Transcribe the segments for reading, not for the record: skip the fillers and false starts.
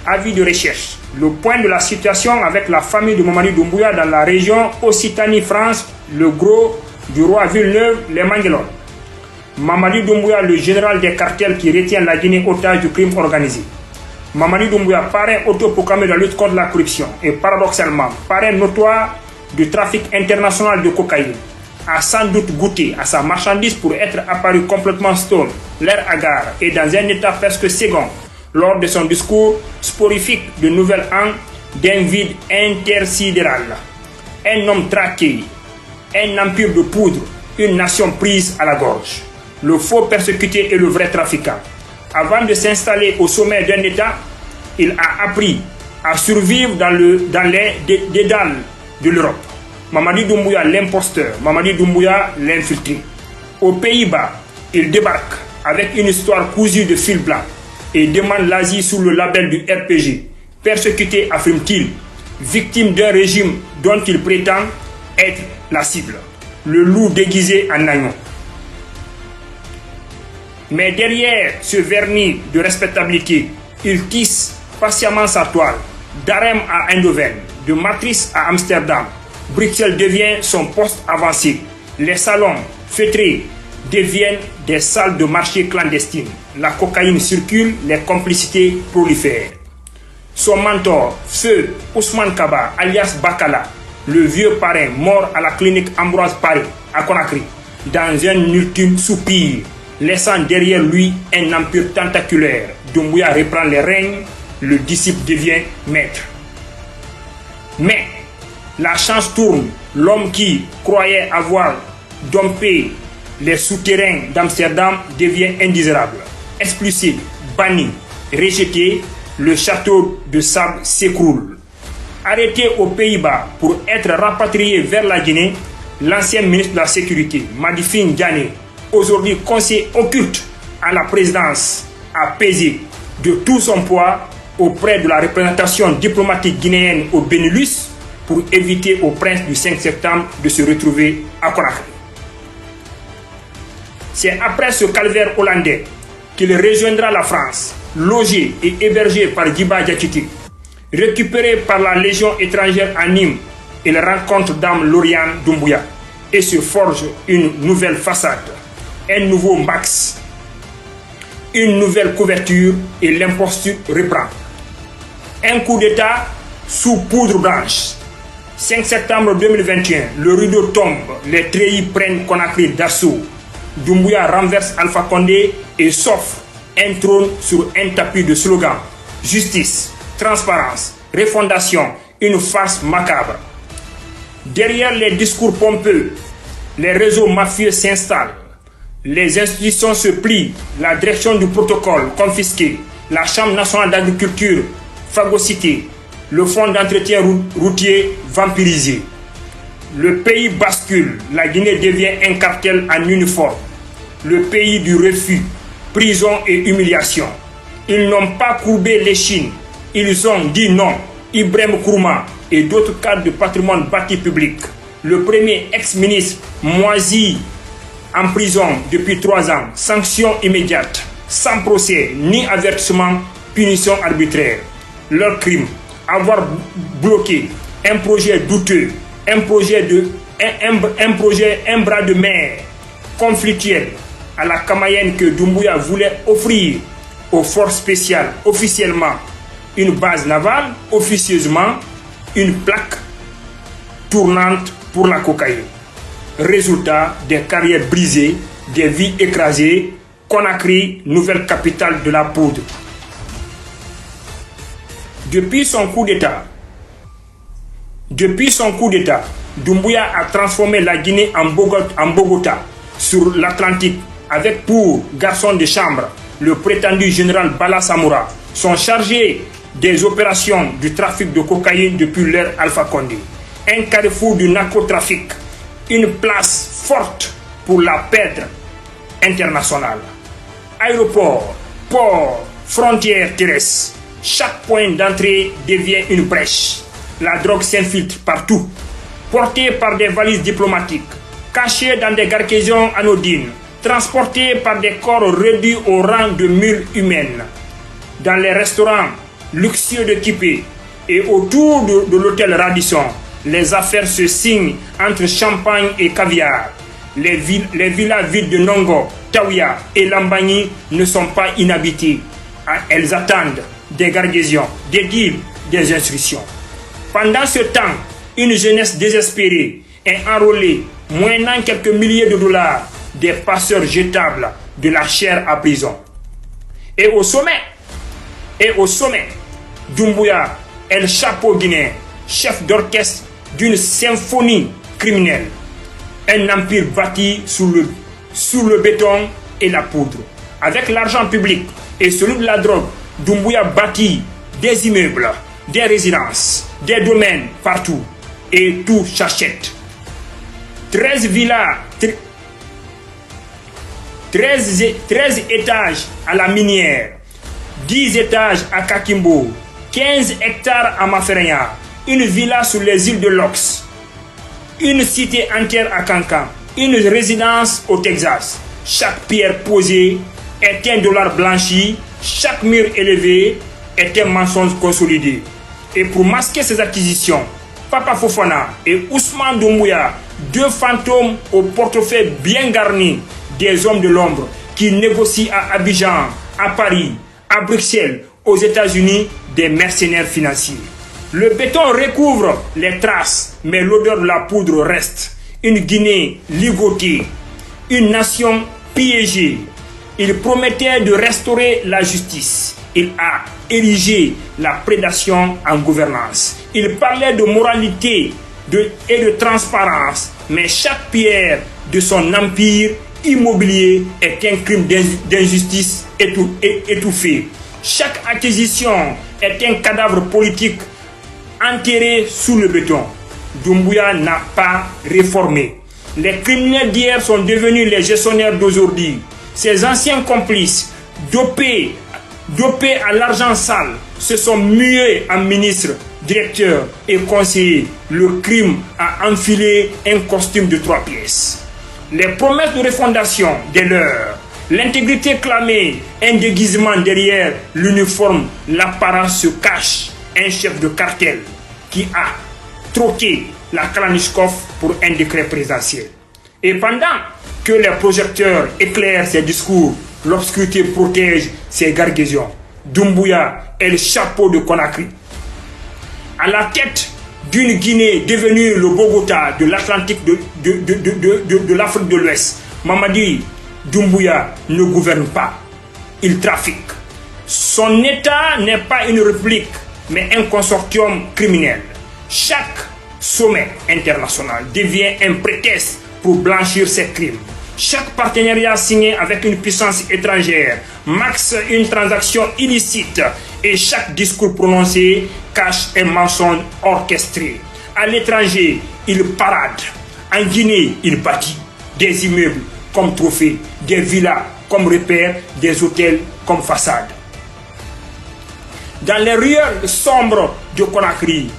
Avis de recherche. Le point de la situation avec la famille de Mamadi Doumbouya dans la région Occitanie-France, le gros du roi Villeneuve, les Manguelons. Mamadi Doumbouya, le général des cartels qui retient la Guinée otage du crime organisé. Mamadi Doumbouya, parrain autoproclamé de la lutte contre la corruption et paradoxalement parrain notoire du trafic international de cocaïne, a sans doute goûté à sa marchandise pour être apparu complètement stone, l'air hagard et dans un état presque second lors de son discours sporifique de Nouvel An d'un vide intersidéral. Un homme traqué, un empire de poudre, une nation prise à la gorge. Le faux persécuté et le vrai trafiquant. Avant de s'installer au sommet d'un État, il a appris à survivre dans les dédales de l'Europe. Mamadi Doumbouya l'imposteur, Mamadi Doumbouya l'infiltré. Aux Pays-Bas, il débarque avec une histoire cousue de fil blanc et demande l'Asie sous le label du RPG. Persécuté, affirme-t-il, victime d'un régime dont il prétend être la cible. Le loup déguisé en agneau. Mais derrière ce vernis de respectabilité, il tisse patiemment sa toile. D'Arem à Eindhoven, de Matrice à Amsterdam, Bruxelles devient son poste avancé. Les salons feutrés deviennent des salles de marché clandestines. La cocaïne circule, les complicités prolifèrent. Son mentor, feu Ousmane Kaba, alias Bakala, le vieux parrain mort à la clinique Ambroise Paré, à Conakry, dans un ultime soupir, laissant derrière lui un empire tentaculaire. Doumbouya reprend les règnes, le disciple devient maître. Mais la chance tourne, l'homme qui croyait avoir dompté les souterrains d'Amsterdam devient indésirable. Expulsé, banni, rejeté, le château de sable s'écroule. Arrêté aux Pays-Bas pour être rapatrié vers la Guinée, l'ancien ministre de la Sécurité, Madifine Diané, aujourd'hui conseiller occulte à la présidence, a pesé de tout son poids auprès de la représentation diplomatique guinéenne au Benelux pour éviter au prince du 5 septembre de se retrouver à Conakry. C'est après ce calvaire hollandais qu'il rejoindra la France, logé et hébergé par Djiba Diakité. Récupéré par la Légion étrangère à Nîmes, il rencontre Dame Lauriane Doumbouya et se forge une nouvelle façade, un nouveau max, une nouvelle couverture et l'imposture reprend. Un coup d'État sous poudre blanche. 5 septembre 2021, le rideau tombe, les treillis prennent Conakry d'assaut. Doumbouya renverse Alpha Condé et s'offre un trône sur un tapis de slogans. Justice, transparence, refondation, une farce macabre. Derrière les discours pompeux, les réseaux mafieux s'installent. Les institutions se plient, la direction du protocole confisquée, la Chambre nationale d'agriculture phagocytée, le fonds d'entretien routier vampirisé. Le pays bascule, la Guinée devient un cartel en uniforme. Le pays du refus, prison et humiliation. Ils n'ont pas courbé l'échine, ils ont dit non. Ibrahim Kourma et d'autres cadres de patrimoine bâti public. Le premier ex-ministre moisi en prison depuis 3 ans, sanction immédiate, sans procès ni avertissement, punition arbitraire. Leur crime, avoir bloqué un projet douteux, un bras de mer conflictuel à la Kamayenne que Doumbouya voulait offrir aux forces spéciales officiellement une base navale, officieusement une plaque tournante pour la cocaïne. Résultat, des carrières brisées, des vies écrasées, Conakry, nouvelle capitale de la poudre. Depuis son coup d'État, Doumbouya a transformé la Guinée en Bogota, sur l'Atlantique, avec pour garçon de chambre le prétendu général Bala Samoura, son chargé des opérations du trafic de cocaïne depuis l'ère Alpha Condé. Un carrefour du narcotrafic, une place forte pour la pèdre internationale. Aéroport, port, frontières terrestres, chaque point d'entrée devient une brèche. La drogue s'infiltre partout, portée par des valises diplomatiques, cachée dans des gargaisons anodines, transportée par des corps réduits au rang de mules humaines. Dans les restaurants luxueux de Kipé et autour de l'hôtel Radisson, les affaires se signent entre champagne et caviar. Les villas vides de Nongo, Taouya et Lambagni ne sont pas inhabitées. Elles attendent des gargaisons, des deals, des instructions. Pendant ce temps, une jeunesse désespérée est enrôlée, moyennant quelques milliers de dollars, des passeurs jetables de la chair à prison. Et au sommet, Doumbouya est le chapeau guinéen, chef d'orchestre d'une symphonie criminelle. Un empire bâti sous le béton et la poudre. Avec l'argent public et celui de la drogue, Doumbouya bâtit des immeubles, des résidences, des domaines partout. Et tout s'achète. 13 villas, 13 étages à la minière, 10 étages à Kakimbo, 15 hectares à Mafereya, une villa sur les îles de l'Ox, une cité entière à Cancan, une résidence au Texas. Chaque pierre posée est un dollar blanchi, chaque mur élevé est un mensonge consolidé. Et pour masquer ces acquisitions, Papa Fofana et Ousmane Doumbouya, deux fantômes au portefeuille bien garni, des hommes de l'ombre qui négocient à Abidjan, à Paris, à Bruxelles, aux États-Unis, des mercenaires financiers. Le béton recouvre les traces, mais l'odeur de la poudre reste. Une Guinée ligotée, une nation piégée. Il promettait de restaurer la justice. Il a érigé la prédation en gouvernance. Il parlait de moralité et de transparence, mais chaque pierre de son empire immobilier est un crime d'injustice étouffé. Chaque acquisition est un cadavre politique enterré sous le béton. Doumbouya n'a pas réformé. Les criminels d'hier sont devenus les gestionnaires d'aujourd'hui. Ses anciens complices, dopés à l'argent sale, se sont mués en ministres, directeurs et conseillers. Le crime a enfilé un costume de 3 pièces. Les promesses de refondation des leurs, l'intégrité clamée, un déguisement derrière l'uniforme, l'apparence se cache. Un chef de cartel qui a troqué la Kalachnikov pour un décret présidentiel. Et pendant que les projecteurs éclairent ses discours, l'obscurité protège ses gargaisons. Doumbouya est le chapeau de Conakry. À la tête d'une Guinée devenue le Bogota de l'Atlantique de l'Afrique de l'Ouest, Mamadi Doumbouya ne gouverne pas, il trafique. Son État n'est pas une république, mais un consortium criminel. Chaque sommet international devient un prétexte pour blanchir ses crimes. Chaque partenariat signé avec une puissance étrangère maxe une transaction illicite et chaque discours prononcé cache un mensonge orchestré. À l'étranger, il parade. En Guinée, il bâtit des immeubles comme trophées, des villas comme repères, des hôtels comme façades. Dans les ruelles sombres de Conakry,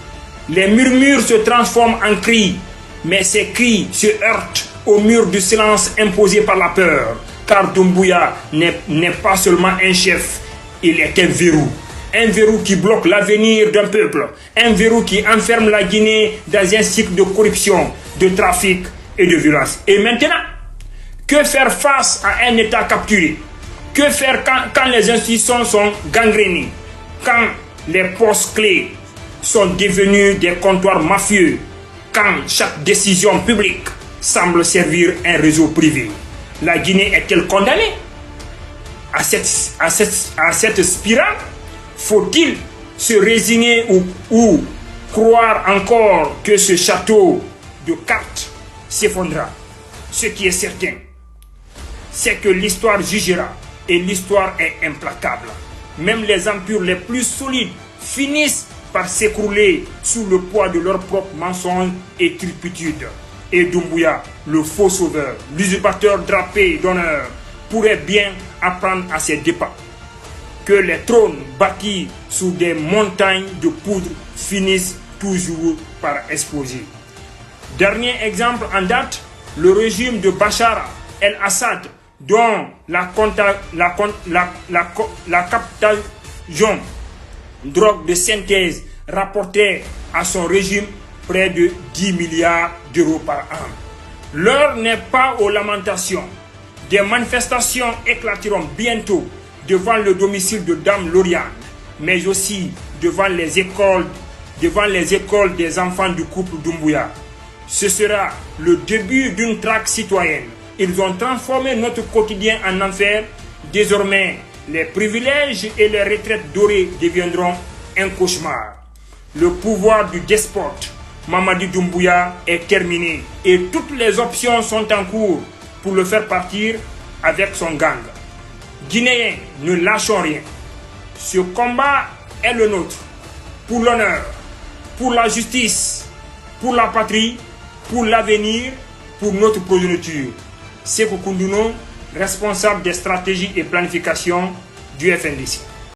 les murmures se transforment en cris, mais ces cris se heurtent au mur du silence imposé par la peur, car Doumbouya n'est pas seulement un chef, il est un verrou qui bloque l'avenir d'un peuple, un verrou qui enferme la Guinée dans un cycle de corruption, de trafic et de violence. Et maintenant, que faire face à un État capturé? Que faire quand les institutions sont gangrénées? Quand les postes clés sont devenus des comptoirs mafieux? Quand chaque décision publique semble servir un réseau privé? La Guinée est-elle condamnée à cette spirale? Faut-il se résigner ou croire encore que ce château de cartes s'effondrera? Ce qui est certain, c'est que l'histoire jugera et l'histoire est implacable. Même les empires les plus solides finissent par s'écrouler sous le poids de leurs propres mensonges et turpitudes. Et Doumbouya, le faux sauveur, l'usurpateur drapé d'honneur, pourrait bien apprendre à ses dépens que les trônes bâtis sous des montagnes de poudre finissent toujours par exploser. Dernier exemple en date, le régime de Bachar el-Assad, dont la captation drogue de synthèse rapportait à son régime près de 10 milliards d'euros par an. L'heure n'est pas aux lamentations. Des manifestations éclateront bientôt devant le domicile de Dame Lauriane, mais aussi devant les écoles des enfants du couple Doumbouya. Ce sera le début d'une traque citoyenne. Ils ont transformé notre quotidien en enfer. Désormais, les privilèges et les retraites dorées deviendront un cauchemar. Le pouvoir du despote Mamadi Doumbouya est terminé et toutes les options sont en cours pour le faire partir avec son gang. Guinéens, ne lâchons rien. Ce combat est le nôtre. Pour l'honneur, pour la justice, pour la patrie, pour l'avenir, pour notre progéniture. Sékou Koundouno, responsable des stratégies et planification du FNDC.